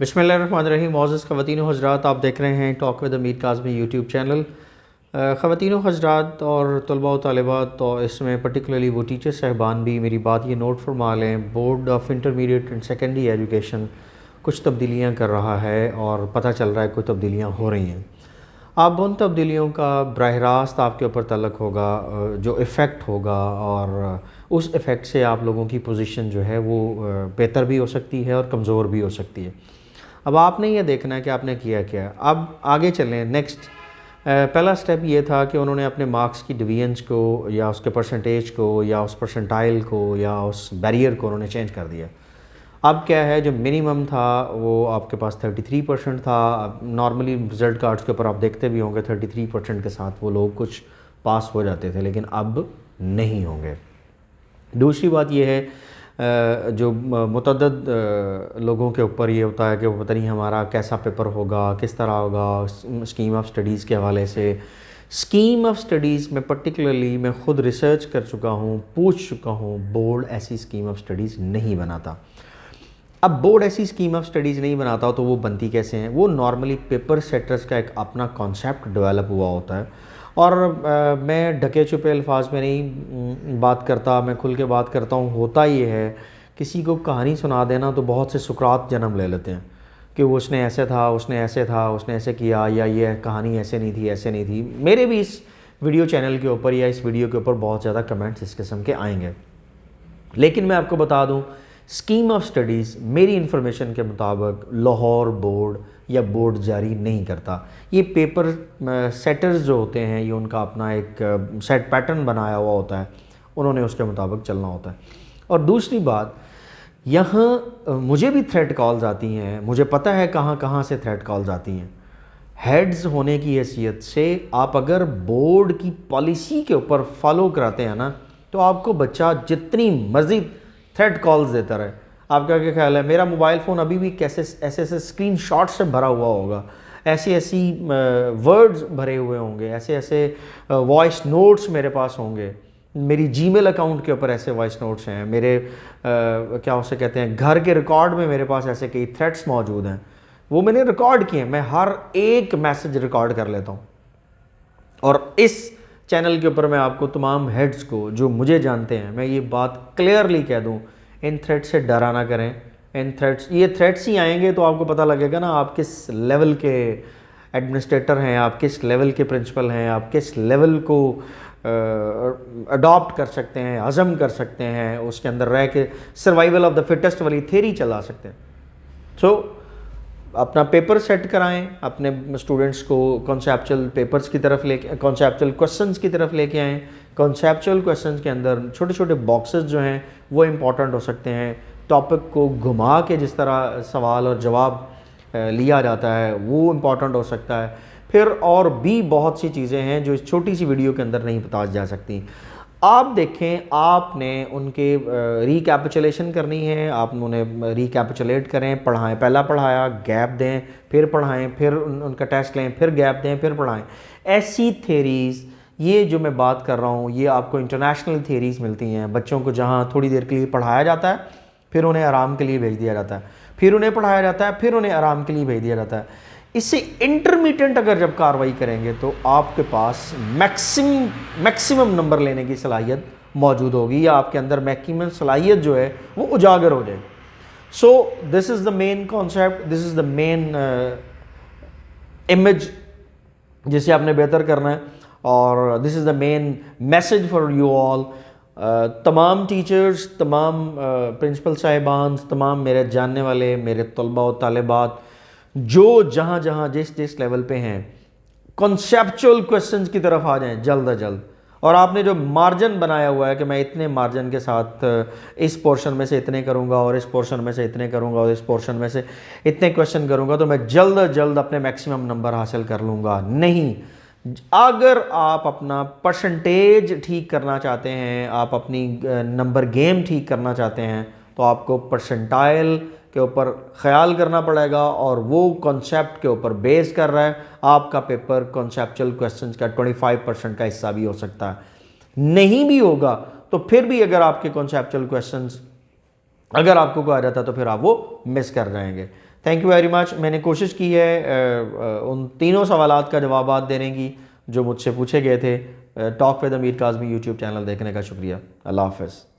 बिस्मिल्लाहिर्रहमानिर्रहीम। मोअज़्ज़ज़ ख़वातीन व हज़रात, आप देख रहे हैं टॉक विद अमीर काज़मी यूट्यूब चैनल। ख़वातीन व हज़रात और तलबा व तालिबात, तो इसमें पर्टिकुलरली वो टीचर साहिबान भी मेरी बात ये नोट फरमा लें, board of intermediate and secondary education कुछ तब्दीलियाँ कर रहा है और पता चल रहा है कुछ तब्दीलियाँ हो रही हैं। अब उन तब्दीलियों का बराह रास्त आपके ऊपर तल्लुक़ होगा, जो इफ़ेक्ट होगा, और उस इफ़ेक्ट से आप लोगों की पोजीशन जो है वो बेहतर भी हो सकती है और कमज़ोर भी हो सकती है। अब आपने ये देखना है कि आपने किया क्या। अब आगे चलें। नेक्स्ट पहला स्टेप ये था कि उन्होंने अपने मार्क्स की डिवीजन्स को या उसके परसेंटेज को या उस परसेंटाइल को या उस बैरियर को उन्होंने चेंज कर दिया। अब क्या है, जो मिनिमम था वो आपके पास 33% था। अब नॉर्मली रिज़ल्ट कार्ड्स के ऊपर आप देखते भी होंगे 33% के साथ वो लोग कुछ पास हो जाते थे, लेकिन अब नहीं होंगे। दूसरी बात ये है, जो मुतअद्दिद लोगों के ऊपर ये होता है कि वो पता नहीं हमारा कैसा पेपर होगा, किस तरह होगा, स्कीम ऑफ स्टडीज़ के हवाले से। स्कीम ऑफ स्टडीज़ में पर्टिकुलरली मैं ख़ुद रिसर्च कर चुका हूँ, पूछ चुका हूँ, बोर्ड ऐसी स्कीम ऑफ स्टडीज़ नहीं बनाता। अब बोर्ड ऐसी स्कीम ऑफ स्टडीज़ नहीं बनाता तो वो बनती कैसे हैं? वो नॉर्मली पेपर सेटर्स का एक अपना कॉन्सेप्ट डेवलप हुआ होता है। और मैं ढके छुपे अल्फाज में नहीं बात करता, मैं खुल के बात करता हूँ। होता ये है, किसी को कहानी सुना देना तो बहुत से सुकरात जन्म ले लेते हैं कि उसने ऐसे था, उसने ऐसे था, उसने ऐसे किया, या ये कहानी ऐसे नहीं थी, ऐसे नहीं थी। मेरे भी इस वीडियो चैनल के ऊपर या इस वीडियो के ऊपर बहुत ज़्यादा कमेंट्स इस किस्म के आएंगे, लेकिन मैं आपको बता दूँ, स्कीम ऑफ स्टडीज़ मेरी इन्फॉर्मेशन के मुताबिक लाहौर बोर्ड या बोर्ड जारी नहीं करता। ये पेपर सेटर्स जो होते हैं, ये उनका अपना एक सेट पैटर्न बनाया हुआ होता है, उन्होंने उसके मुताबिक चलना होता है। और दूसरी बात, यहाँ मुझे भी थ्रेट कॉल्स आती हैं, मुझे पता है कहाँ कहाँ से थ्रेट कॉल्स आती हैं। हेड्स होने की हैसियत से आप अगर बोर्ड की पॉलिसी के ऊपर फॉलो कराते हैं ना, तो आपको बच्चा जितनी मर्जी थ्रेट कॉल्स देता रहे। आपका क्या ख्याल है, मेरा मोबाइल फ़ोन अभी भी कैसे ऐसे स्क्रीन शॉट से भरा हुआ होगा, ऐसी ऐसी वर्ड्स भरे हुए होंगे, ऐसे ऐसे वॉइस नोट्स मेरे पास होंगे। मेरी जीमेल अकाउंट के ऊपर ऐसे वॉइस नोट्स हैं, मेरे क्या उसे कहते हैं, घर के रिकॉर्ड में मेरे पास ऐसे कई थ्रेट्स मौजूद हैं, वो मैंने रिकॉर्ड किए हैं। मैं हर एक मैसेज रिकॉर्ड कर लेता हूँ। और इस चैनल के ऊपर मैं आपको तमाम हेड्स को जो मुझे जानते हैं, मैं ये बात क्लियरली कह दूं, इन थ्रेट्स से डरा ना करें। इन थ्रेट्स, ये थ्रेट्स ही आएंगे तो आपको पता लगेगा ना आप किस लेवल के एडमिनिस्ट्रेटर हैं, आप किस लेवल के प्रिंसिपल हैं, आप किस लेवल को अडॉप्ट कर सकते हैं, हज़म कर सकते हैं, उसके अंदर रह के सर्वाइवल ऑफ द फिटेस्ट वाली थेरी चला सकते हैं। सो अपना पेपर सेट कराएं, अपने स्टूडेंट्स को कॉन्सेप्चुअल पेपर्स की तरफ लेके, कॉन्सेप्चुअल क्वेश्चंस की तरफ लेके आएँ। कॉन्सेप्चुअल क्वेश्चंस के अंदर छोटे छोटे बॉक्सेस जो हैं वो इम्पॉर्टेंट हो सकते हैं। टॉपिक को घुमा के जिस तरह सवाल और जवाब लिया जाता है वो इम्पॉर्टेंट हो सकता है। फिर और भी बहुत सी चीज़ें हैं जो इस छोटी सी वीडियो के अंदर नहीं बता जा सकती। आप देखें, आपने उनके रिकैपिचुलेशन करनी है, आप उन्हें रिकैपिचुलेट करें, पढ़ाएं। पहला पढ़ाया, गैप दें, फिर पढ़ाएं, फिर उनका टेस्ट लें, फिर गैप दें, फिर पढ़ाएं। ऐसी थेरीज़, ये जो मैं बात कर रहा हूँ, ये आपको इंटरनेशनल थेरीज़ मिलती हैं। बच्चों को जहाँ थोड़ी देर के लिए पढ़ाया जाता है, फिर उन्हें आराम के लिए भेज दिया जाता है, फिर उन्हें पढ़ाया जाता है, फिर उन्हें आराम के लिए भेज दिया जाता है। इससे इंटरमीडिएट अगर जब कार्रवाई करेंगे तो आपके पास मैक्सिमम नंबर लेने की सलाहियत मौजूद होगी, या आपके अंदर मैक्सिमम सलाहियत जो है वो उजागर हो जाएगी। So this is the main concept, this is the main image जिसे आपने बेहतर करना है, और this is the main message for you all. तमाम टीचर्स, तमाम प्रिंसिपल साहिबान, तमाम मेरे जानने वाले, मेरे तलबा और तालिबात जो जहाँ जहाँ जिस जिस लेवल पे हैं, कॉन्सेप्चुअल क्वेश्चंस की तरफ आ जाएं जल्द अज जल्द। और आपने जो मार्जिन बनाया हुआ है कि मैं इतने मार्जिन के साथ इस पोर्शन में से इतने करूँगा और इस पोर्शन में से इतने करूँगा और इस पोर्शन में से इतने क्वेश्चन करूँगा, तो मैं जल्द अज जल्द अपने मैक्सिमम नंबर हासिल कर लूँगा। नहीं, अगर आप अपना परसेंटेज ठीक करना चाहते हैं, आप अपनी नंबर गेम ठीक करना चाहते हैं, तो आपको परसेंटाइल के ऊपर ख्याल करना पड़ेगा, और वो कॉन्सेप्ट के ऊपर बेस कर रहा है। आपका पेपर कॉन्सेप्चुअल क्वेश्चंस का 25% का हिस्सा भी हो सकता है, नहीं भी होगा तो फिर भी अगर आपके कॉन्सेप्चुअल क्वेश्चंस अगर आपको कोई आ जाता है तो फिर आप वो मिस कर जाएंगे। Thank you very much. मैंने कोशिश की है उन तीनों सवालात का जवाब देने की जो मुझसे पूछे गए थे। टॉक विद अमीर काज़मी यूट्यूब चैनल देखने का शुक्रिया। अल्लाह हाफ़िज़।